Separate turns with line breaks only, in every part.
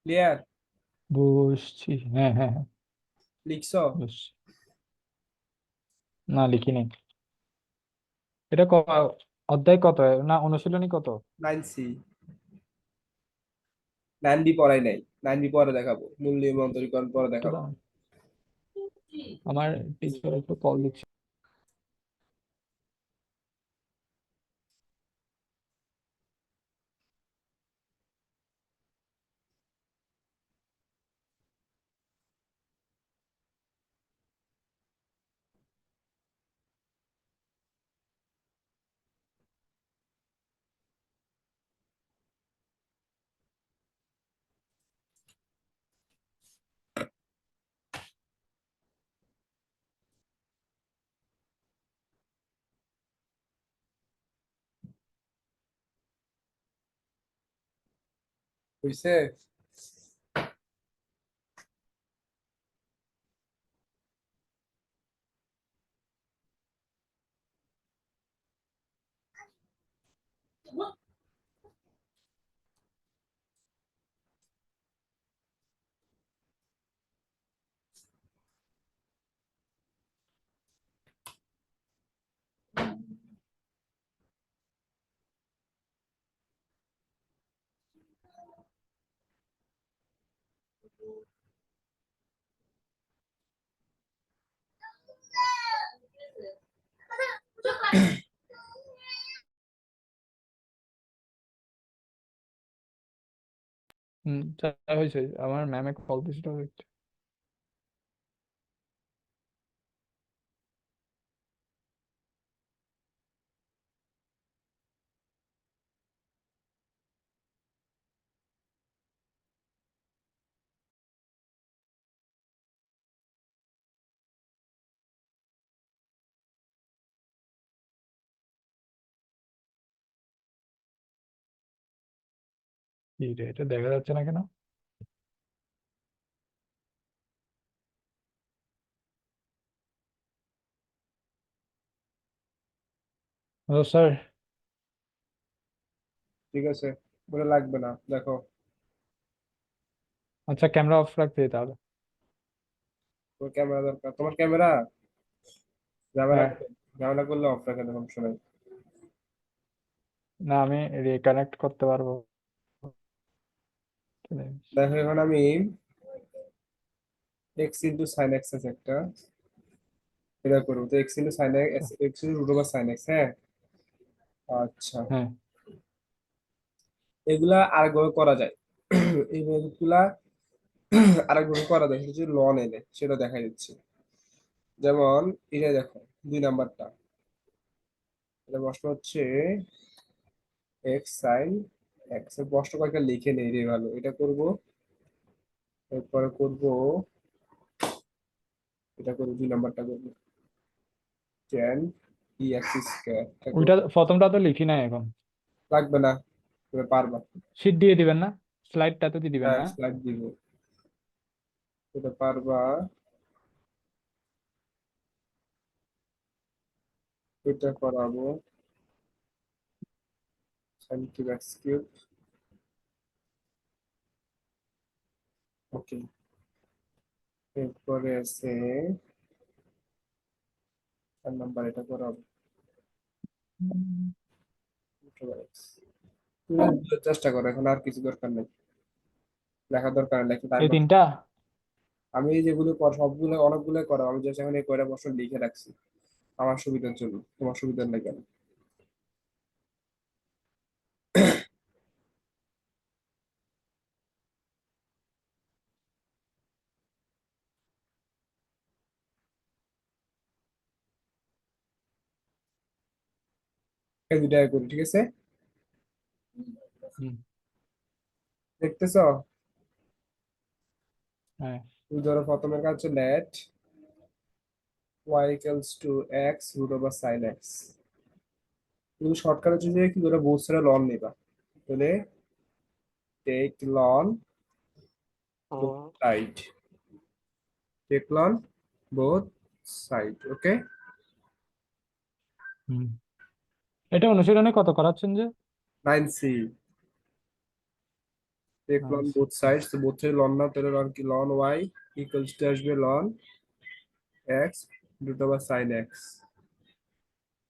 Clear?
বুঝছি, হ্যাঁ হ্যাঁ হ্যাঁ,
লিখছো?
বুঝছি। না, লিখি নাই। এটা অধ্যায় কত, না অনুশীলনী কত?
9C। 9B পড়াই নাই। 9B পরে দেখাবো, মূল নিয়ম অন্তরীকরণ পরে
একটু
দেখাবো।
দাঁড়ান, আমার টিচার একটু কল দিচ্ছে।
বুঝছে?
যা হয়েছে, আমার ম্যামে কল দিছিল একটু। কি রে, এটা দেখা যাচ্ছে না কেন? Hello sir.
ঠিক আছে, বলে লাগবে না, দেখো।
আচ্ছা, ক্যামেরা অফ রাখতে তাহলে।
তোমার ক্যামেরা দরকার, তোমার ক্যামেরা ঝামেলা
হ্যাঁ,
করে। ঝামেলা করলে অফ রাখে, সমস্যা নাই।
না আমি রিকানেক্ট করতে পারবো।
দেখো এখন আমি এক্স ইন্টু সাইন এক্স আছে একটা, এটা করবো তো। X into sine x, x into root over sine x, হ্যাঁ। আচ্ছা,
হ্যাঁ,
এগুলা আরেকভাবে করা যায়। এইগুলা আরেকভাবে করা যায়, সেটা হচ্ছে লন এনে, সেটা দেখা দিচ্ছি। যেমন এটা দেখো, 2 নাম্বারটা। এটা প্রশ্ন হচ্ছে এক্স সাইন এক্স এর প্রশ্ন কয়েকটা লিখে নেই রে, ভালো এটা করব। এরপরে করব, এটা করবো, 2 নাম্বারটা করবো, টেন ই এক্স স্কোয়ার, এটা
ওইটা
করবো।
প্রথমটা তো লিখি নাই এখন।
লাগবে না, তুমি পারবা।
শীট দিয়ে দিবেন না? স্লাইডটা তো দিবেন
হ্যাঁ,
না?
স্লাইড দিব, এটা পারবা। এটা করাবো, সাইন কিউব এক্স কিউব। ওকে, এরপরে আছে 4 নাম্বার, এটা করাবো।
হুম।
তুমি বুঝার চেষ্টা করো, এখন আর কিছু দরকার নেই, লেখার দরকার নেই, লেখা টাইম।
এই তিনটা?
আমি যেগুলো সবগুলো অনেকগুলো করা, আমি জাস্ট এখন এই কয়টা প্রশ্ন লিখে রাখছি আমার সুবিধার জন্য, তোমার সুবিধার নাই কেন। এই দুইটা করি, ঠিক আছে?
হুম।
দেখতেছো?
হ্যাঁ।
তুমি ধরো প্রথমের কাজ হচ্ছে let y equals to x root over sine x। তুমি শর্টকাট হচ্ছে যে কি ধরো both side লন নিবা, তাহলে take ln both side, take ln both side, okay.
Hmm. এটা অনুশীলনে কত করাচ্ছেন যে?
9C। টেক লন
আচ্ছা
বোথ সাইডস, তো বোথ সাইড লন না, তাহলে লন কি, লন ওয়াই ইকুয়ালস টু আসবে ln X root over sine X.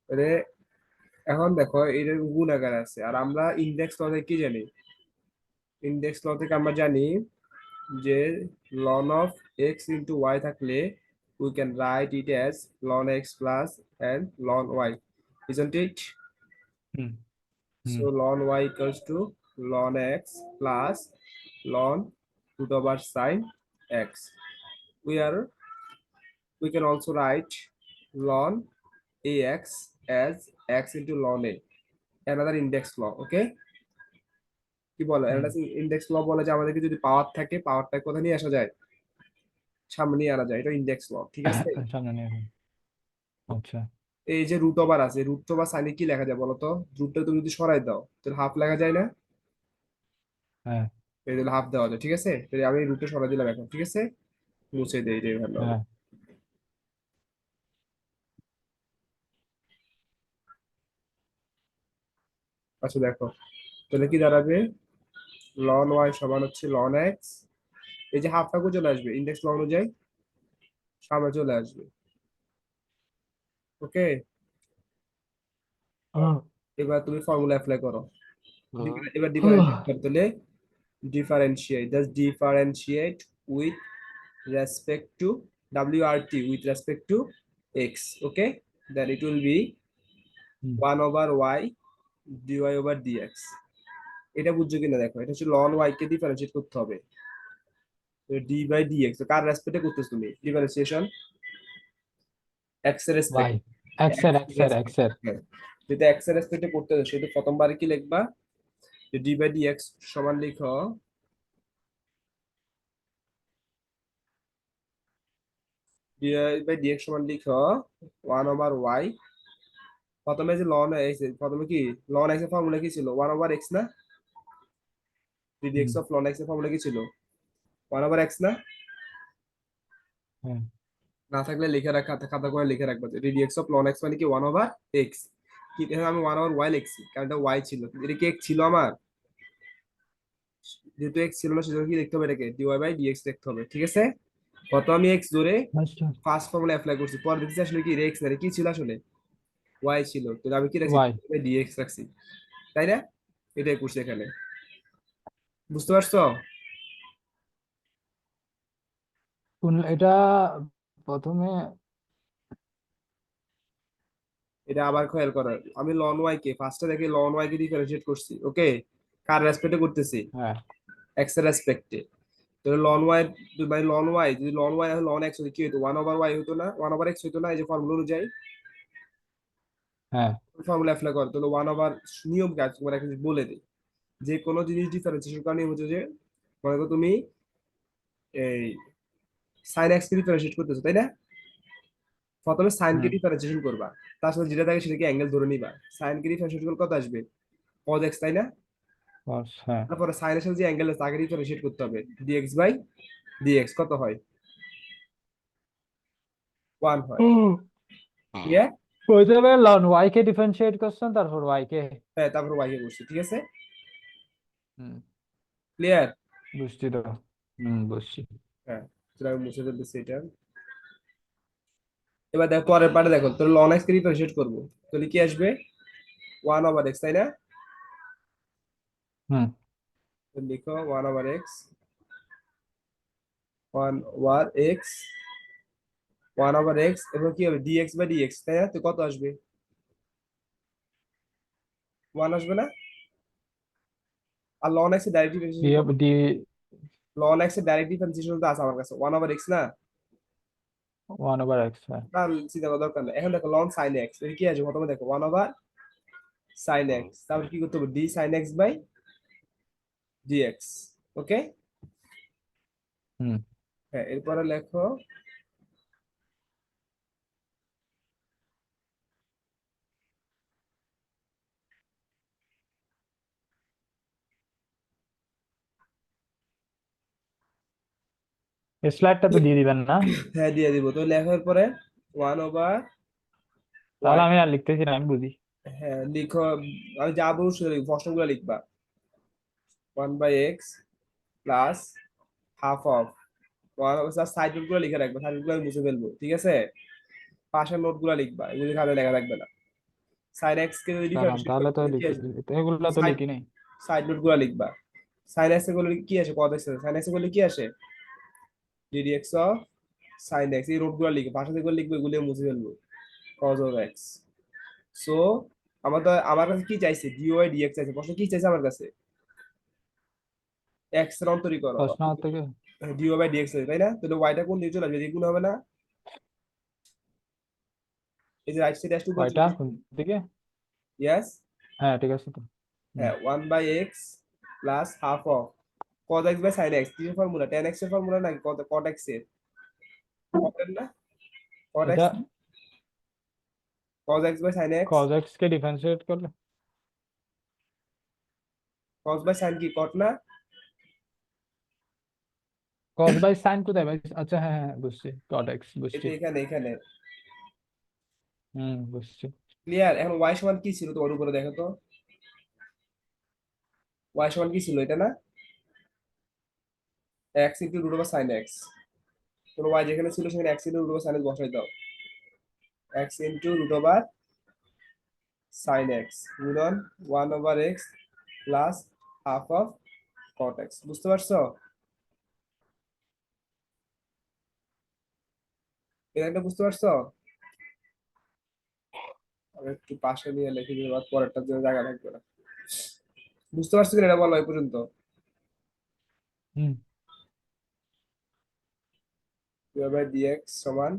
তাহলে এখন দেখো এটা গুণ আকারে আছে, আর আমরা ইন্ডেক্স ল থেকে কি জানি, ইন্ডেক্স ল থেকে আমরা জানি যে ln of x into y থাকলে we can write it as ln x plus and ln y, isn't it?
Hmm hmm
So ln y equals to ln x plus ln root over sine x. We are, we can also write ln ax as x into ln a, another index law. Okay, কি বলো,
হুম
একটা index ল বলে যে আমাদেরকে যদি পাওয়ার থাকে, পাওয়ারটা কোথায় নিয়ে আসা যায়, সামনে নিয়ে আনা যায়, এটা ইন্ডেক্স ল, ঠিক আছে।
সামনে নিয়ে আসুন। আচ্ছা
এই যে রুট ওভার আছে, রুট ওভার সাইনে কি লেখা যায় বলো তো, রুটটা তুমি যদি সরাই দাও তাহলে হাফ লেখা যায় না,
হ্যাঁ
এই তাহলে হাফ দেওয়া যায়, ঠিক আছে। তাহলে আমি রুটটা সরাই দিলাম এখন, ঠিক আছে, মুছে দেই, এটাই ভালো হবে।
হ্যাঁ
আচ্ছা দেখো, তাহলে কি দাঁড়াবে, লন ওয়াই সমান হচ্ছে লন এক্স, এই যে হাফটা চলে আসবে ইন্ডেক্স ল অনুযায়ী, সামনে চলে আসবে। ওকে,
আহ,
এবার তুমি ফর্মুলা অ্যাপ্লাই করো, এবার
আহ,
ডিফারেন্সিয়েট করতে হলে differentiate, just differentiate with respect to wrt, with respect to x. Okay, then it will be
hmm,
1 over y dy over dx. এটা বুঝছো কিনা দেখো, এটা হচ্ছে ln y কে ডিফারেন্সিয়েট করতে হবে, d বাই dx, তো কার রেসপেক্টে করতেছ তুমি ডিফারেন্সিয়েশন, x এর
ভাই
রেসপেক্ট,
এক্সের
x
এক্সের এক্সের
যেটা x এর রেসপেক্টে করতে হবে সেটা প্রথমবার কি লিখবা, যে d বাই dx সমান লিখো, d বাই dx সমান লিখো 1 over y, প্রথমে যে লন এক্স, প্রথমে কি লন এক্স এর ফর্মুলা কি ছিল, 1 ওভার এক্স না,
হুম
ডিডিএক্স অফ লন এক্স এর ফর্মুলা কি ছিল, 1 ওভার এক্স না,
হ্যাঁ
না থাকলে লিখে রাখা, খাতা করে লিখে রাখবা, ডিডিএক্স অফ লন এক্স মানে কি 1 ওভার এক্স, কি এখানে আমি 1 ওভার ওয়াই লিখছি কারণ এটা ওয়াই ছিল, এটা কি এক্স ছিল আমার, যেহেতু এক্স ছিল না সেজন্য কি লিখতে হবে, এটাকে ডিওয়াই বাই ডিএক্স লিখতে হবে, ঠিক আছে। কত আমি এক্স ধরে
আচ্ছা
ফার্স্ট ফর্মুলা অ্যাপ্লাই করছি, পরে দেখছি আসলে কি এক্স না, কি ছিল আসলে ওয়াই ছিল, তাহলে আমি কি রাখছি
ওয়াই
ডিএক্স রাখছি, তাই না, এটাই করছি এখানে, বুঝতে পারছো।
এটা প্রথমে
এটা আবার খেয়াল করো, আমি লন ওয়াই কে ফার্স্টে দেখে লন ওয়াই কে ডিফারেন্সিয়েট করছি, ওকে, কার রেসপেক্টে করতেছি,
হ্যাঁ
এক্স এর রেসপেক্টে, তো ln y by ln y, যদি লন ওয়াই লন এক্স হতো কি হতো, 1 ওভার ওয়াই হতো না, 1 ওভার এক্স হতো না, এই যে ফর্মুলা অনুযায়ী
হ্যাঁ
ফর্মুলা অ্যাপ্লাই করো, তাহলে 1 ওভার, নিয়ম কাজ তোমার একটা জিনিস বলে দিই, যে কোনো জিনিস ডিফারেন্সিয়েশন করার নিয়ম হচ্ছে যে, মনে করো তুমি এই সাইন এক্স কে ডিফারেন্সিয়েট করতেছো, তাই না, প্রথমে সাইন কে
হুম
ডিফারেন্সিয়েশন করবা, তার সাথে যেটা থাকে সেটাকে অ্যাঙ্গেল ধরে নিবা, সাইন কে ডিফারেন্সিয়েট করলে কত আসবে, cos x, তাই না,
বস হ্যাঁ
তারপরে সাইনের সাথে যে অ্যাঙ্গেল আছে তাকে ডিফারেন্সিয়েট করতে হবে, ডিএক্স বাই ডিএক্স কত হয়, 1 হয়,
হুম।
ক্লিয়ার।
প্রথমে লন ওয়াই কে ডিফারেন্সিয়েট করছেন তারপর ওয়াই কে
হ্যাঁ, তারপর ওয়াই কে করছি, ঠিক আছে,
হুম
ক্লিয়ার।
বুঝছি তো বুঝছি
হ্যাঁ, তাহলে আমি মুছে দিচ্ছি এটা, এবার দেখো পরের পার্টে দেখো, তো লন এক্স কে ডিফারেন্সিয়েট করবো, তাহলে কি আসবে 1 ওভার এক্স, তাই না,
হুম
তো লিখো 1 over x, 1 over x, 1 over x, এবং কি হবে ডিএক্স বাই ডিএক্স, তাই না, তো কত আসবে, 1 আসবে না, আর লন এক্স এর ডাইরেক্ট
ডি
ডিফারেন্সিয়েশন করো,
ডি
লন এক্স এর ডাইরেক্ট ডিফারেন্সিয়েশন তো আছে আমার কাছে 1 ওভার এক্স না,
ওয়ান ওভার এক্স হ্যাঁ
তার চিন্তা করার দরকার নেই, এখন দেখো লন সাইন এক্স, কি আছে প্রথমে দেখো 1 ওভার সাইন এক্স, তারপর কি করতে হবে, D sine X by dx, okay.
Hmm
হ্যাঁ, এরপরে লেখো
স্লাইডটা তো দিয়ে দিবেন না
হ্যাঁ দিয়ে দিব, তো লেখার পরে 1 ওভার ওয়াই,
তাহলে আমি আর লিখতেছি না আমি বুঝি
হ্যাঁ লিখো, আমি যা বলবো সেটা লিখবো, প্রশ্নগুলো লিখবা 1 by x plus half of one side note গুলো লিখে রাখবো, সাইড নোট গুলো আমি মুছে ফেলবো, ঠিক আছে? পাশের নোট গুলো লিখবা, এগুলি খাবে লেখা থাকবে না। সাইন এক্স কে যদি
দাঁড়ান
ডিফারেন্সিয়েট
তাহলে
করতে
তো
তাহলে কি
লিখি,
আসবে?
এগুলো তো
সাইড
লিখি নাই।
সাইড নোট গুলো লিখবা। সাইন এক্স এ করলে কি আসে? কত এক্স সাইন এক্স এ করলে কি আসে? DD x of sine x, এই নোট গুলো লিখবে, পাশে যেগুলো লিখবে এগুলো মুছে ফেলবো, কজ অফ এক্স। সো আমার কাছে কি চাইছে? ডিওয়াই ডিএক্স চাইছে, প্রশ্ন কি চাইছে আমার কাছে? এক্স এর অন্তরী করো,
প্রশ্ন থেকে
ডিওয়াই বাই ডিএক্স, তাই না? তাহলে ওয়াইটা কোন দিকে চলে আসবে? এদিকে গুণ হবে না? এই যে রাইট সাইড আসতে উপরে
কয়টা
চলে
কোন
আসবে।
দিকে?
ইয়েস।
হ্যাঁ ঠিক আছে তো। হুম।
হ্যাঁ, 1/x plus half of cos x by sin x, কি ফর্মুলা? tan x এর ফর্মুলা নাকি cot x এর? cot এর না? cot x,
এটা
cos x by sin x,
cos x কে ডিফারেন্সিয়েট করলে
cos বাই sin কি cot না?
cos বাই sin কোথায় ভাই? আচ্ছা হ্যাঁ হ্যাঁ বুঝছি, cot x বুঝছি।
এটা এখানে এখানে
হুম বুঝছি।
ক্লিয়ার। এখন y সমান কি ছিল তোমার উপরে দেখো তো, y সমান কি ছিল? এটা না, x into root over sin x। তোর y যেখানে ছিল সেখানে x into root over sin x বসাই দাও, x into root over sin x গুণন 1 over x plus half of cot x। বুঝতে পারছো? এটা একটা বুঝতে পারছো? আমি একটু পাশে নিয়ে লিখে দিই, আবার পরেরটার জন্য জায়গা থাকবে না। বুঝতে পারছো কিনা এটা বলো এই পর্যন্ত।
হুম
বাই ডিএক্স সমান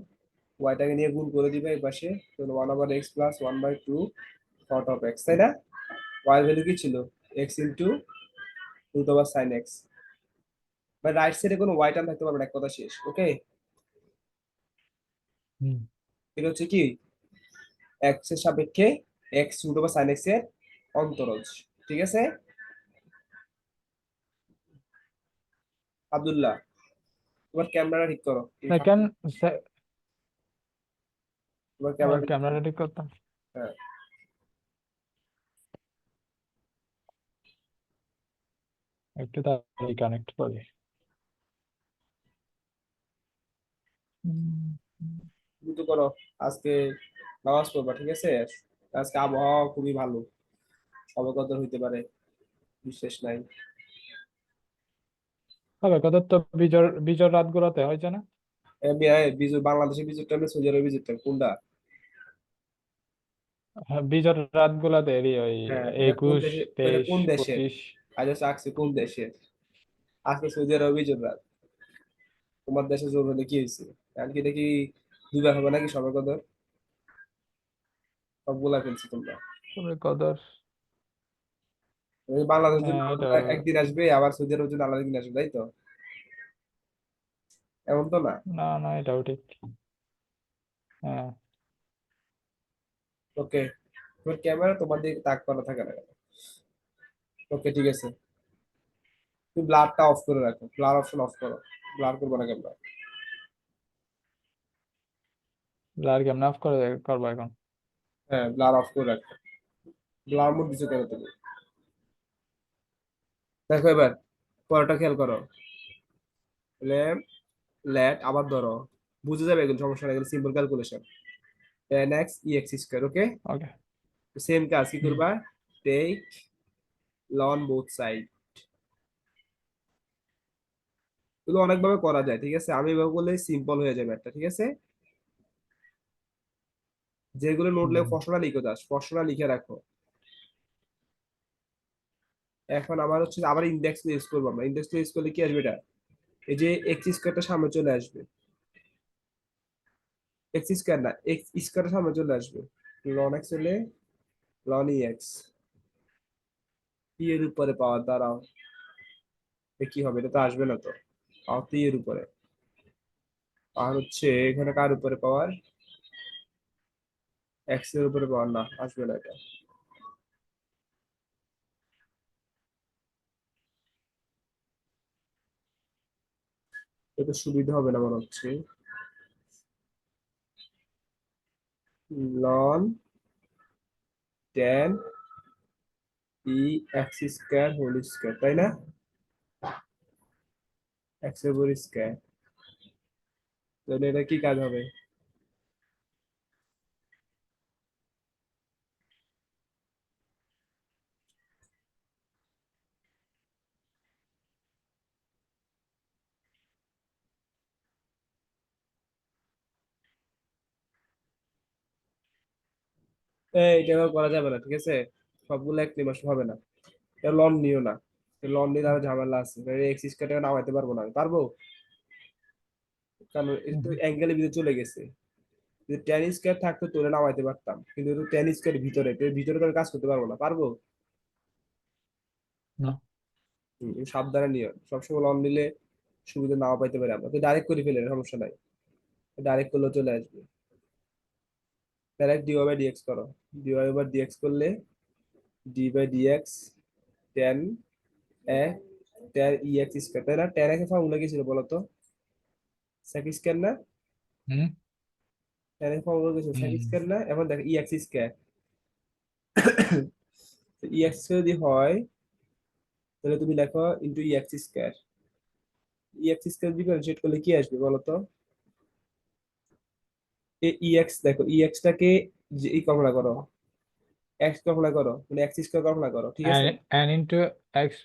ওয়াইটাকে নিয়ে গুণ করে দিবে এই পাশে, তো 1/x plus 1/2 caught of x, তাই না? ওয়াই ভ্যালু কি ছিল? X into root over sine x. But right সাইডে কোনো ওয়াই টার্ম থাকতে পারবে না, এক কথা শেষ। ওকে,
হুম
এটা হচ্ছে কি এক্স এর সাপেক্ষে x root over sine x এর অন্তরজ, ঠিক আছে? আব্দুল্লাহ, তোমার ক্যামেরাটা ঠিক করো,
সেকেন্ড।
তোমার ক্যামেরাটা ঠিক করো।
ক্যামেরাটা ঠিক করতাম।
হ্যাঁ,
একটু তাড়াতাড়ি কানেক্ট করি। হুম,
দ্রুত করো। আজকে নামাজ পড়বা, ঠিক আছে? আজকে আবহাওয়া খুবই ভালো, সবকদর হইতে পারে, বিশেষ নাই।
হবে কত তো বিজয় বিজয় রাত গুলাতে হয়েছে না?
বিজয় বাংলাদেশের বিজয় টাইমে সৌদি আরবের বিজয় টাইম কোনটা?
হ্যাঁ, বিজয় রাত গুলাতে এরই ওই
হ্যাঁ, এটা কোন
21,
দেশে? এটা
23,
কোন দেশের?
25।
আজ আসছে কোন দেশের? আজকে সৌদি আরবের বিজয় রাত। তোমার দেশে জোর হলে কি হয়েছে? কারণ কি দেখি দুইবার হবে নাকি সবকদর? সবগুলা ফেলছি তোমরা।
তবে কদর।
এই বাংলাদেশের জন্য
হ্যাঁ এটা
আলাদা একদিন আসবে, আবার সৌদি আরবের জন্য আলাদা দিন আসবে, তাই তো? এমন তো না।
না না এটাও ঠিক। হ্যাঁ
ওকে, তোমার ক্যামেরা তোমার দিকে তাক করা থাকে না কেন? ওকে ঠিক আছে, তুমি ব্লারটা অফ করে রাখো, ব্লার অপশন অফ করো। ব্লার করবো না ক্যামেরা।
ব্লার কেমন অফ করে করবো এখন?
হ্যাঁ, ব্লার অফ করে রাখো। ব্লার মোড দিছো কেন তুমি? দেখো এবার পরেরটা খেয়াল করো। ল্যাম্প ল্যাট আবার ধরো, বুঝে যাবে এগুলো, সমস্যা নেই, এগুলো simple calculation. Ten x e x square, okay?
Okay.
Same কাজ কি
হুম
করবা? Take ln both side. এগুলো অনেকভাবে করা যায়, ঠিক আছে? আমি এভাবে করলে সিম্পল হয়ে যাবে একটা, ঠিক আছে? যেগুলো নোট লেখো
হুম।
প্রশ্নটা লিখে দাও, প্রশ্নটা লিখে রাখো। এখন আমার হচ্ছে আবার ইন্ডেক্স ইউজ করবো আমরা। ইন্ডেক্স ইউজ করলে কি আসবে? এটা এই যে এক্স স্কোয়ারটা সামনে চলে আসবে, এক্স স্কোয়ার না, এক্স স্কোয়ারটা সামনে চলে আসবে, লন এক্স হলে লন ই এক্স, ই এর উপরে পাওয়ার দাঁড়াও, এ কি হবে? এটা তো আসবে না তো, পাওয়ার তো ই এর উপরে। আর হচ্ছে এখানে কার উপরে পাওয়ার? এক্স এর উপরে পাওয়ার, না আসবে না এটা। এটা সুবিধা হবে না মনে হচ্ছে। Ln ten e x square whole square, তাই না? এক্স এর উপর স্কয়ার, তাহলে এটা কি কাজ হবে? এটা এবার করা যাবে না, ঠিক আছে? সবগুলো এক মাস হবে না। এটা লন নিও না, লন নিলে আরো ঝামেলা আছে, এক্স স্কয়ারটা নামাইতে পারবো না আমি, পারবো? কারণ এটা তো
হুম।
অ্যাঙ্গেলের ভিতরে চলে গেছে। যদি টেন স্কয়ার থাকতো তাহলে নামাইতে পারতাম, কিন্তু টেন স্কয়ার ভিতরে, তো এর ভিতরে তো আমি কাজ করতে পারবো না, পারবো?
না।
সাবধানে নিও, সবসময় লন নিলে সুবিধা নাও পাইতে পারে, আমরা তো ডাইরেক্ট করে ফেলে সমস্যা নাই, ডাইরেক্ট করলেও চলে আসবে। Direct d y by dx করো, ডি ওয়াই বাই ডিএক্স করলে d by dx ten a ten e x square, তাই না? টেন এক্স এর ফর্মুলা কি ছিল বলো তো? সেক স্কয়ার না?
হুম।
টেন এর ফর্মুলা কি ছিল? সেক
হুম।
স্কয়ার না? এখন দেখো ই এক্স স্কয়ার, ই এক্স যদি হয় তাহলে তুমি লেখো ইন্টু ই এক্স স্কয়ার। ই এক্স স্কয়ার ডিফারেন্সিয়েট করলে কি আসবে বলো তো? ই এক্স দেখো, ই এক্স টাকে যে ই কল্পনা করো, এক্স কল্পনা করো, মানে এক্স স্কয়ার কল্পনা করো, ঠিক আছে?
n ইন্টু এক্স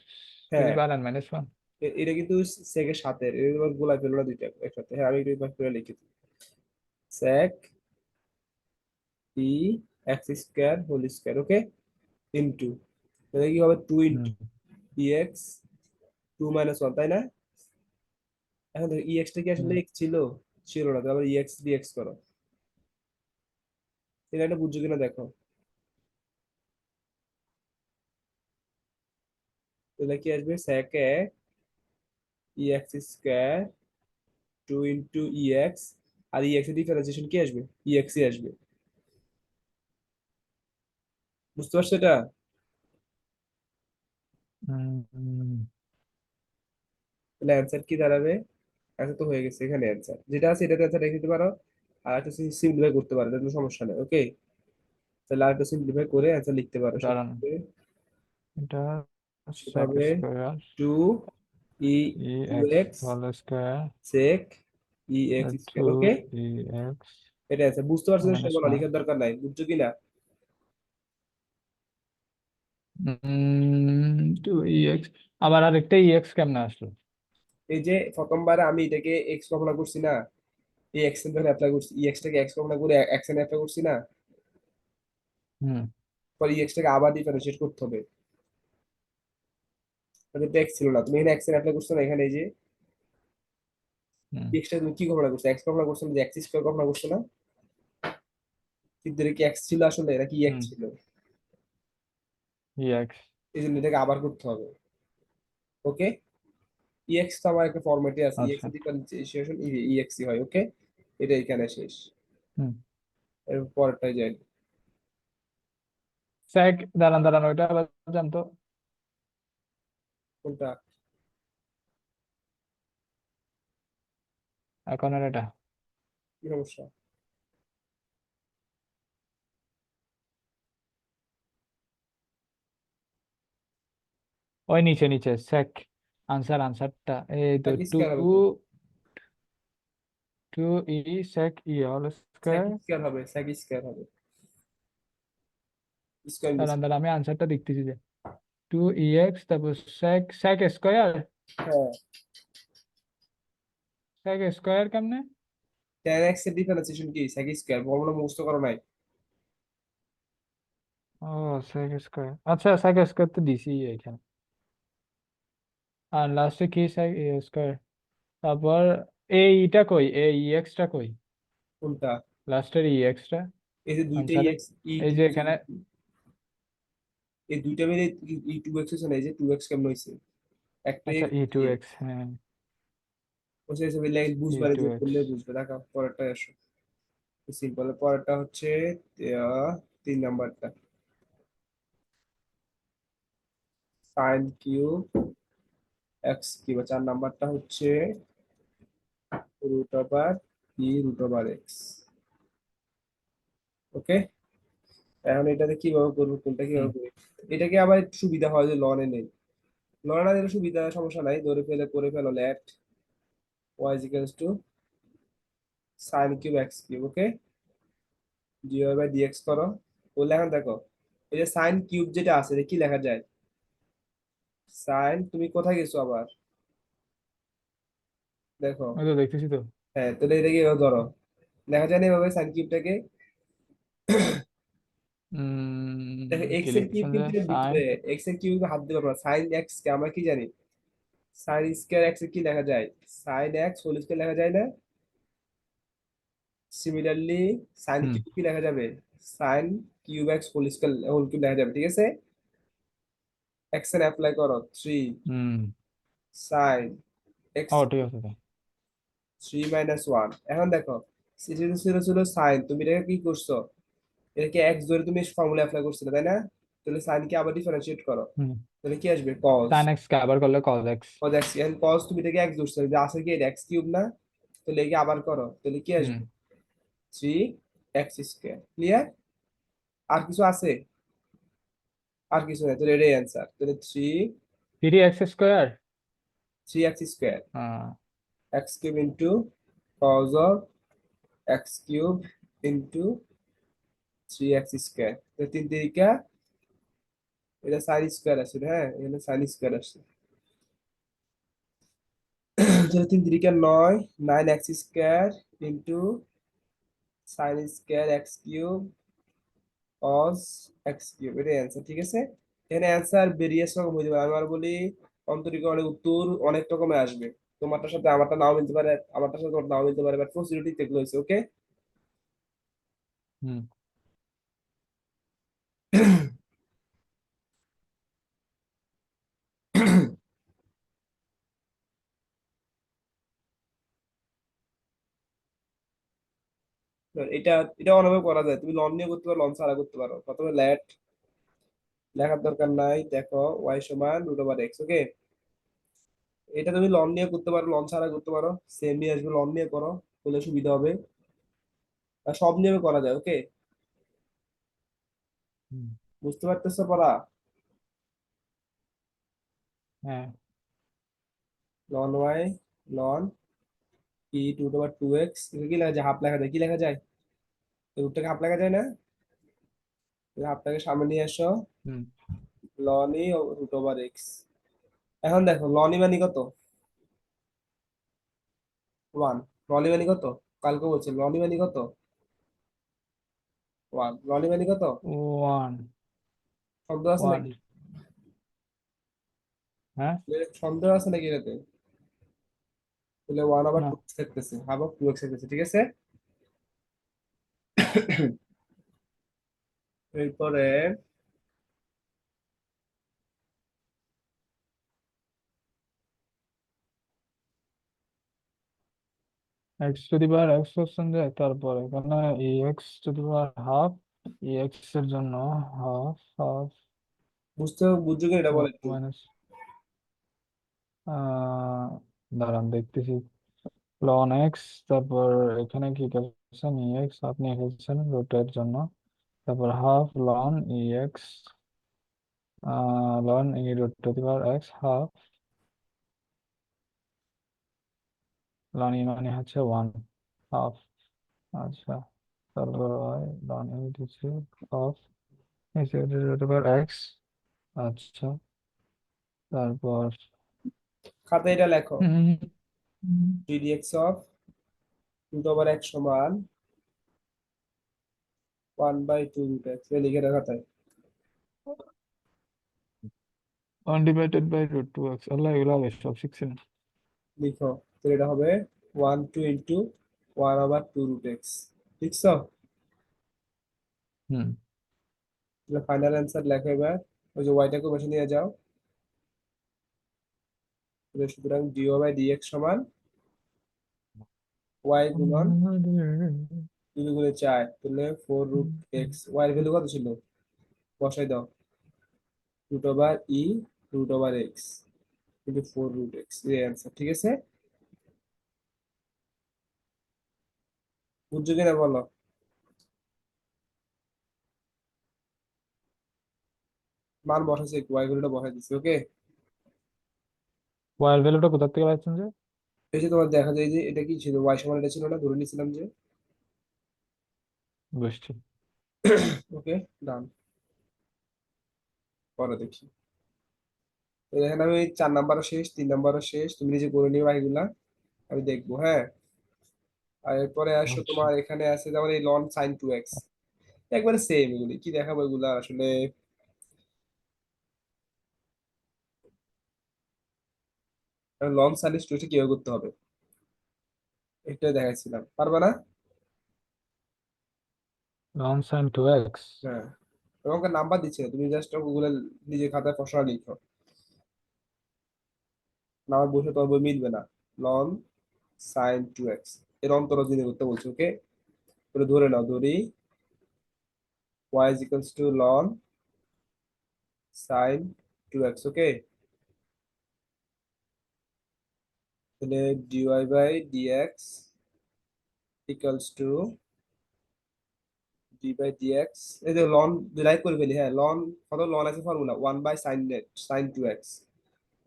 টু দি
হ্যাঁ,
পাওয়ার n-1।
এটা কিন্তু সেকের সাথে, এবার গোলাই ফেলো না দুইটা একসাথে। হ্যাঁ, আমি একটু এবার করে লিখি, সেক E x square whole square, ওকে, ইন্টু, তাহলে কি হবে? টু
হুম।
ইন্টু ই এক্স, টু মাইনাস ওয়ান, তাই না? এখন দেখো ই এক্স টা কি আসলে
হুম।
এক্স ছিল? ছিল না, তাহলে ই এক্স ডিএক্স করো। এটা একটা বুঝছো কিনা দেখো, তাহলে কি আসবে? সেক এ ই x square to into E x, R E x এর ডিফারেন্সিয়েশন কি আসবে? ই এক্স ই আসবে। বুঝতে পারছো এটা?
হুম।
তাহলে অ্যান্সার কি দাঁড়াবে? অ্যান্সার তো হয়ে গেছে, এখানে অ্যান্সার যেটা আছে এটাতে অ্যান্সার রেখে দিতে পারো, আর একটা সিম্পলিফাই করতে পারো, এটা কোনো সমস্যা নেই, ওকে? তাহলে আর একটা সিম্পলিফাই করে অ্যান্সার লিখতে পারো, সেটা
দাঁড়ান,
হবে,
এটা
সেটা
সেক
হবে
square
to E
E
to
X
X
whole square
sec E x
to
square, okay?
E X
এটা আছে, বুঝতে পারছো তো?
মাইনাস
সেটা বলা
ওয়ান।
লেখার দরকার নাই, বুঝছো কি না?
টু ই এক্স, আবার আরেকটা ই এক্স কেমনে আসলো?
এই যে প্রথমবার আমি এটাকে এক্স কল্পনা করছি না, এই এক্স এর ধরে অ্যাপ্লাই করছি, ই এক্স টাকে এক্স কল্পনা করে এক্স এর অ্যাপ্লাই করছি না,
হুম।
পরে ই এক্স টাকে আবার ডিফারেন্সিয়েট করতে হবে। তাহলে তো এক্স ছিল না, তুমি এখানে এক্স এর অ্যাপ্লাই করছো না, এখানে এই যে
হুম।
এক্স টা তুমি কি কল্পনা করছো? এক্স কল্পনা করছো না, যে এক্স স্কয়ার কল্পনা করছো না? কিন্তু এটা কি এক্স ছিল আসলে, এটা কি এক্স
হুম।
ছিল?
ই এক্স।
এই জন্য এটাকে আবার করতে হবে, ওকে? ই এক্স তো আমার একটা ফরম্যাটে আছে, ই এক্স
আচ্ছা।
এর ডিফারেন্সিয়েশন ই এক্স হয়, ওকে? এটা এখানে শেষ,
হুম।
এর পরেরটাই যাই।
সেক, দাঁড়ান দাঁড়ান, ওইটা আবার জানতো।
কোনটা?
এখন আর এটা
কি সমস্যা?
ওই নিচে নিচে সেক, আনসারটা এই তো
সেক
টু
স্কয়ার হবে তো,
টু ই সেক ই হোল
সেক
স্কোয়ার।
স্কয়ার হবে, সেক স্কয়ার হবে, স্কয়ার মিস।
দাঁড়ান দাঁড়ান, আমি আনসারটা দেখতেছি যে টু ই এক্স, তারপর সেক সেক স্কোয়ার।
হ্যাঁ,
সেক স্কোয়ার কেমনে?
tan x এর ডিফারেন্সিয়েশন কি? sec স্কয়ার, ফর্মুলা মুখস্থ করো নাই?
ও, সেক স্কোয়ার, আচ্ছা সেক স্কোয়ার তো দিছি এখানে, আর লাস্টে কি সেক স্কোয়ার, তারপর এইটা কই, এই এক্সটা কই,
কোনটা?
লাস্টের ই এক্সটা
এই যে দুইটা
আনসারে,
x ই
এই
টু,
যে এখানে।
এই দুইটা মিলে ই টু এক্স হয়েছে না, এই যে টু এক্স কেমন হয়েছে? একটা
আচ্ছা,
এক্স
ই টু
দুইটা এক্স
এক্স, হ্যাঁ।
বসে এসে মিলে
ই
বুঝবা,
টু
যে
এক্স।
করলে বুঝবে, দেখা পরেরটা আসো, সিম্পল। পরেরটা হচ্ছে তিন নাম্বারটা, সাইন কিউব এক্স কিউব। চার নাম্বারটা হচ্ছে root over root over X, okay? এখন এটাতে কিভাবে করবো, কোনটা
হুম।
কিভাবে করি? এটাকে আবার একটু সুবিধা হয় যে লনে নেই, লনে না দিলে সুবিধা, সমস্যা নাই, ধরে ফেলে করে ফেলো left, y is equals to sin cube x cube, okay. dy by dx করো, বললে এখন দেখো এই যে সাইন কিউব যেটা আছে এটা কি লেখা যায়? সাইন, তুমি কোথায় গেছো আবার? দেখো,
ওই তো দেখতেছি তো।
হ্যাঁ, তাহলে এটাকে এভাবে ধরো, লেখা যায় না এভাবে সাইন কিউবটাকে? দেখো এক্স
কি
এর কিউব
লিখতেছেন যে
কিন্তু এর
সাইন?
ভিতরে, এক্স এর কিউবে হাত দিতে পারবো না। সাইন এক্স কে আমরা কি জানি? সাইন স্কয়ার এক্স এর কি লেখা যায়? সাইন এক্স হোল স্কয়ার লেখা যায় না? সিমিলারলি সাইন
হুম
কিউব কি লেখা যাবে? Sine cube x whole square whole cube লেখা যাবে, ঠিক আছে। এক্স এর অ্যাপ্লাই করো, 3
হুম।
সাইন এক্স
ও ঠিক আছে তো।
3 - 1। এখন দেখো, ছিল ছিল ছিল সাইন, তুমি এটাকে কি করছো? এটাকে এক্স ধরে তুমি ফর্মুলা অ্যাপ্লাই করছিলে, তাই না? তাহলে সাইন কে আবার ডিফারেন্সিয়েট করো,
হুম।
তাহলে কি আসবে? কজ।
সাইন এক্স কে আবার করলে কজ এক্স।
কজ এক্স, এখন কজ তুমি এটাকে এক্স ধরছো, যে আছে কি এটা এক্স কিউব না? তাহলে একে আবার করো, তাহলে কি
হুম।
আসবে? 3 x স্কয়ার, ক্লিয়ার? আর কিছু আছে? আর কিছু নেই, তাহলে এটাই অ্যান্সার। তাহলে three,
3x square.
3 x square
হ্যাঁ।
X cube into cos of x cube into 3 x square, তো 3 3 এটা সাইন স্কয়ার আছে, হ্যাঁ এখানে সাইন স্কয়ার আসছে। তাহলে 3 3 9, 9 x square into sine square x cube cos x cube, এটাই অ্যান্সার, ঠিক আছে। এখানে অ্যান্সার ভেরিয়াস রকম হয়ে যাবে, আমি আর বলি অন্তরীকরণের উত্তর অনেক রকমের আসবে। তোমারটার সাথে আমারটা নাও মিলতে পারে, আমারটার সাথে তোমার নাও মিলতে পারে, বাট পসিবিলিটি এগুলো হয়েছে, ওকে।
হুম।
এটা এটা অনেকভাবে করা যায়, তুমি লন নিয়ে করতে পারো, লন ছাড়া করতে পারো। প্রথমে লেট, লেখার দরকার নাই, দেখো ওয়াই সমান রুট ওভার এক্স, ওকে। এটা তুমি লন নিয়ে করতে পারো, লন ছাড়া করতে পারো, সেম নিয়ে আসবে, লন নিয়ে করো, বলে সুবিধা হবে। আর সব নিয়মে করা যায়, ওকে।
হুম।
বুঝতে পারতেছো পড়া?
হ্যাঁ।
লন ওয়াই, লন ই টু ওভার 2x, কি লেখা যায়? হাফ লেখা যায়, কি লেখা যায়? রুটটাকে হাফ লেখা যায় না? হাফটাকে সামনে নিয়ে আসো,
হুম।
Loan e root over x. এখন দেখো লন ই মানে কত? 1। লন ই মানে কত? কালকে বলছি লন ই মানে কত? 1। লন ই মানে কত?
ওয়ান।
সন্দেহ আছে
ওয়ান।
নাকি?
হ্যাঁ।
সন্দেহ আছে নাকি এটাতে? তাহলে 1 আবার
না।
2 থাকতেছে, হাফ অফ 2x থাকতেছে, ঠিক আছে। এরপরে
x to the power x question যায়, তারপর এখানে e x to the power half, e x এর জন্য হাফ হাফ
বুঝছো কি এটা বলে একটু।
মাইনাস, দাঁড়ান দেখতেছি। লন এক্স, তারপর এখানে কি করছেন ই এক্স আপনি এসেছেন রুটের জন্য, তারপর half ln e x, ln e root to the power x half, ln e মানে হচ্ছে ওয়ান, হাফ। আচ্ছা, তারপর লন ই দিচ্ছে half root to power x. আচ্ছা, তারপর
খাতায় এটা লেখো,
হুম,
3 dx of root over x সমান 1/2 রুট এক্স, লিখে রাখা খাতায়।
Undivided by root to x, আল্লাহ এগুলো আগে সব শিখছি না।
লিখো, তো এটা হবে 1/2 × 1/2 রুট এক্স, লিখছো?
হুম।
তাহলে ফাইনাল অ্যান্সার লেখো এবার, ওই যে ওয়াইটাকে বসে নিয়ে যাও। তাহলে সুতরাং ডিও বাই ডিএক্স সমান ওয়াই গুণন 2 × 4, তাহলে 4 √x, ওয়াই এর ভ্যালু কত ছিল? বসাই দাও, root over root over x কিন্তু 4 √x, এই অ্যান্সার, ঠিক আছে। বুঝছো কিনা বলো? মান বসাইছে, ওয়াই ভ্যালুটা বসাই দিচ্ছি, ওকে।
ওয়াই এর ভ্যালুটা কোথা থেকে পাচ্ছেন যে?
এই যে তোমার দেখা যায় যে এটা কি ছিল, ওয়াই সমান এটা ছিল না, ধরে নিয়েছিলাম যে।
বুঝছি।
ওকে, ডান। পরে দেখি। তো এখানে আমি 4 নাম্বারও শেষ, 3 নাম্বারও শেষ, তুমি নিজে করে নিবা এগুলা, আমি দেখবো, হ্যাঁ। আর এরপরে আসো,
আচ্ছা,
তোমার এখানে আছে যেমন এই লন সাইন 2x, একবারে সেম, এগুলি কি দেখাবো এগুলা আসলে। লন সাইন 2x কিভাবে করতে হবে এটা দেখাইছিলাম, পারবা না?
Ln sine two x.
হ্যাঁ, এবং নাম্বার দিচ্ছে না, তুমি জাস্ট গুগলে নিজের খাতায় প্রশ্ন লিখো, নাম্বার বসে তোমার বই মিলবে না। লন সাইন 2x এর অন্তর যদি করতে বলছো, ওকে। ধরে নাও, ধরি y is equals to ln sin 2x, ওকে। তাহলে dy by dx equals to d by dx, এই যে লন ডিরাইভ করে ফেলি, হ্যাঁ লন, কত লন আছে formula 1 by sine net sine 2x,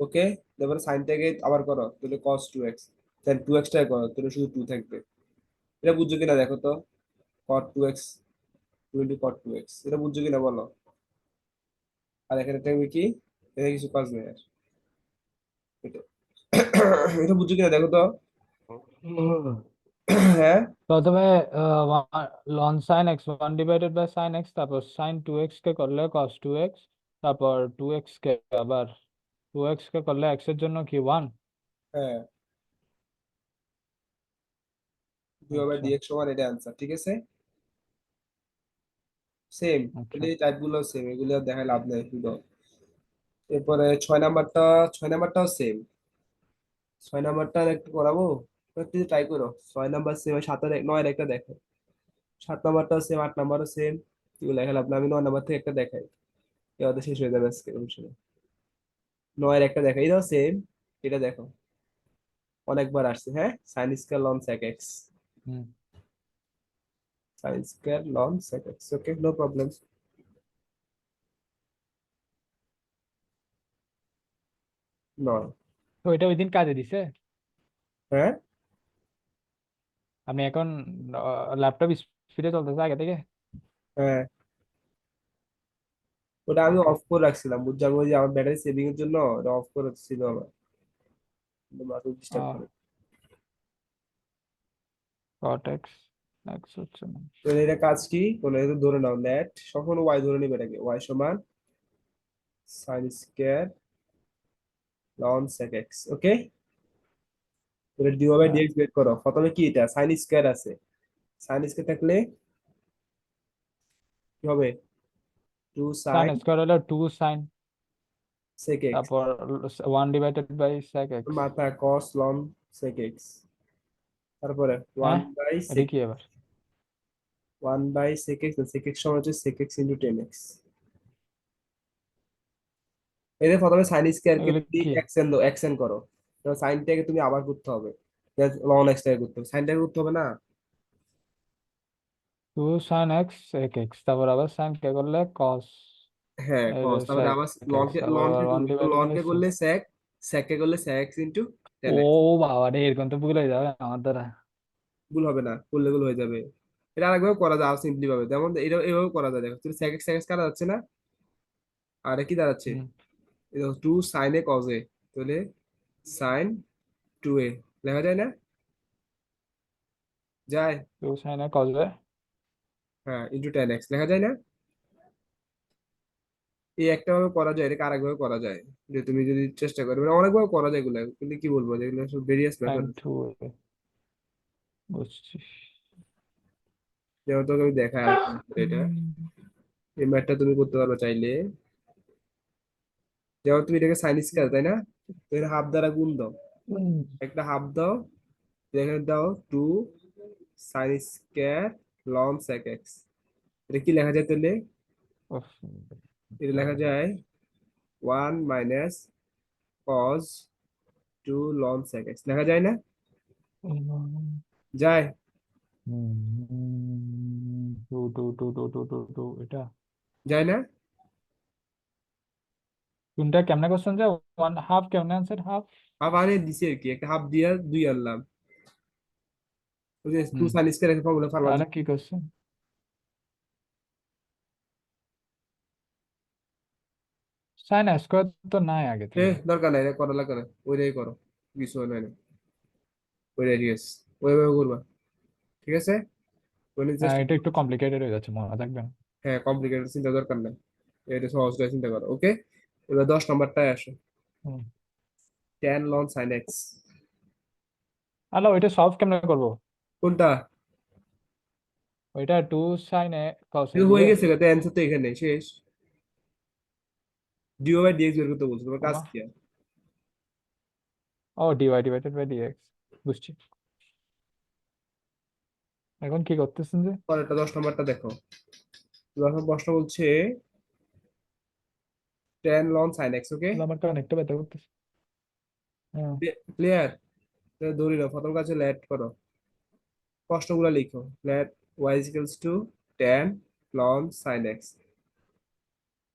okay. তারপরে সাইনটাকে আবার করো, তাহলে cos 2x, দেন 2x টাকে করো, তাহলে শুধু 2 থাকবে। এটা বুঝছো কিনা দেখো তো, cot 2x 20 cot 2x, এটা বুঝছো কিনা বলো। আর এখানে থাকবে কি, এখানে কিছু কাজ নেই আর, এটা। এটা বুঝছো কিনা দেখো তো। হ্যাঁ,
প্রথমে ln sine x one divided by sine x, তারপর সাইন টু এক্স কে করলে কস টু এক্স, তারপর টু এক্স কে আবার টু এক্স কে করলে এক্স এর জন্য কি ওয়ান।
হ্যাঁ, dy বাই
আচ্ছা।
dx সমান এটা অ্যান্সার, ঠিক আছে। সেম,
আচ্ছা,
তাহলে এই টাইপ গুলো সেম, এগুলো দেখায় লাভ নেই শুধু। এরপরে 6 নাম্বারটা, 6 নাম্বারটাও সেম। 6 নাম্বারটা একটু করাবো, একটু ট্রাই করো। 6 নাম্বার সেম, 7 আর 9 একটা দেখো। 7 নাম্বারটাও সেম, 8 নাম্বারও সেম, এগুলো লেখা লাভ না, আমি 9 নাম্বার থেকে একটা দেখাই, এবার শেষ হয়ে যাবে আজকে অনুশীলন। 9 একটা দেখাই, এটাও সেম। এটা দেখো, অনেকবার আসছে, হ্যাঁ, sine square ln sec x,
হুম।
Sine square ln sec x, okay, no problem. 9।
তো এটা ওই দিন কাজে দিছে।
হ্যাঁ,
আমি এখন ল্যাপটপ স্পিডে চলতেছে আগে থেকে।
হ্যাঁ, ওটা আমি
ওকে।
অফ করে রাখছিলাম, বুঝছো, আমি ওই যে আমার ব্যাটারি সেভিং এর জন্য ওটা অফ করে ছিল আমার, মাথা ডিস্টার্ব করে।
কট এক্স এক্স হচ্ছে না।
তো এটা কাজ কি, বলে এটা ধরে নাও নেট, সবসময় ওয়াই ধরে নিবে, এটাকে ওয়াই সমান sine square ln sec x, okay. এটা ডি বাই
হ্যাঁ,
ডিএক্স বের করো, প্রথমে কি এটা সাইন স্কয়ার আছে, সাইন স্কয়ার থাকলে কি হবে, টু
সাইন
সাইন
স্কোয়ার হলো টু সাইন,
সেক এক্স,
তারপর one divided by sec x.
মাথা কস লন সেক এক্স, তারপরে ওয়ান
হ্যাঁ,
বাই
এটা
সেক,
কি আবার?
1/sec x, সেক এক্স সমান হচ্ছে সেক এক্স ইন্টু 10x। এদের প্রথমে সাইন স্কয়ারকে
এগুলো
তুমি
কি?
এক্সেন্ড দাও, এক্সেন্ড করো, তো সাইনটাকে তুমি আবার করতে হবে, লন এক্সটাকে করতে হবে, সাইনটাকে করতে হবে না।
Two sine x sec x, তারপর আবার সাইন কে করলে কস
হ্যাঁ কস, তারপরে
সেক
আবার
এক্স,
লনকে,
তারপর আবার
লনকে
ওয়ান
করলে,
ডিভাইডেড বাই
লনকে
সেক।
করলে সেক, সেককে করলে সেক এক্স ইন্টু
ও
10x।
বাবা রে, এরকম তো ভুল হয়ে যাবে আমার দ্বারা।
ভুল হবে না, করলে ভুল হয়ে যাবে। এটা আরেকভাবে করা যায়, সিম্পলি ভাবে, যেমন এটা এভাবে করা যায়, দেখো তুমি সেক এক্স কাটা যাচ্ছে না, আর কি দাঁড়াচ্ছে,
হুম।
Two sine a cos a, তাহলে সাইন 2a লেখা যায় না, যায়।
Two sine a cos a.
হ্যাঁ, ইন্টু 10x লেখা যায় না। এই একটা ভাবে করা যায়, এটাকে আরেকভাবে করা যায়, যে তুমি যদি চেষ্টা করো, মানে অনেকভাবে করা যায় এগুলো, কিন্তু কি বলবো, যেগুলো ভেরিয়াস
সাইন
মেথড।
টু এ। বুঝছি।
যেমন তোকে আমি দেখাই আরেকটা method এটা, এই ম্যাথটা তুমি করতে পারবে চাইলে। যেমন তুমি এটাকে সাইন স্কয়ার, তাই না, তো এটা হাফ দ্বারা গুণ দাও, একটা হাফ দাও, এখানে দাও two sine square ln sec x, এটা কি লেখা যায় তাহলে, এটা লেখা যায় 1 - কজ 2 ln sec x লেখা যায় না, যায়,
two two two two two two two এটা।
যায় না।
কোনটা কেমনে কোশ্চেন যে ওয়ান হাফ কেমনে আনসার হাফ?
হাফ আরে দিছি আর কি, একটা হাফ দিয়া দুই আনলাম। ওই যে টু
হুম,
সাইন স্কয়ার এর ফর্মুলা ফার্মা।
তাহলে কি কোশ্চেন? সাইন স্কোয়ার তো নাই আগে
এ
থেকে।
দরকার নাই, এটা করা লাগবে না, ওইটাই করো, কিছু হয় না, ওইটাই ঠিক আছে, ওইভাবে করবা, ঠিক আছে, ওই নিয়ে চেষ্টা
এটা
করো।
একটু কমপ্লিকেটেড হয়ে যাচ্ছে, মনে থাকবে না।
হ্যাঁ, কমপ্লিকেটেড চিন্তা দরকার নাই, এটা সহজটা চিন্তা করো, ওকে। এবার 10 নম্বরটায় আসো।
হুম।
Tan ln sine x.
আলো ওইটা সলভ কেমনে করবো?
কোনটা?
ওইটা টু সাইন এ কস
এটা হয়ে
ইয়ে
গেছে, তো অ্যান্সার তো এখানে শেষ। ডিও বাই ডিএক্স বের করতে বলছো, তোমার কাজ
কমা
কি আর?
ও ডিওয়াই ডিভাইডেড বাই ডিএক্স, বুঝছি। এখন কি করতেছেন যে?
পরেরটা 10 নম্বরটা দেখো। যখন প্রশ্ন বলছে ট্যান লন সাইন এক্স, ওকে।
তাহলে আমার কারণ একটা ব্যথা করতেছে। হ্যাঁ।
ক্লিয়ার? ধরি নাও প্রথম কাছে লেট করো, প্রশ্নগুলো লিখো। Let y is equals to tan ln sine x.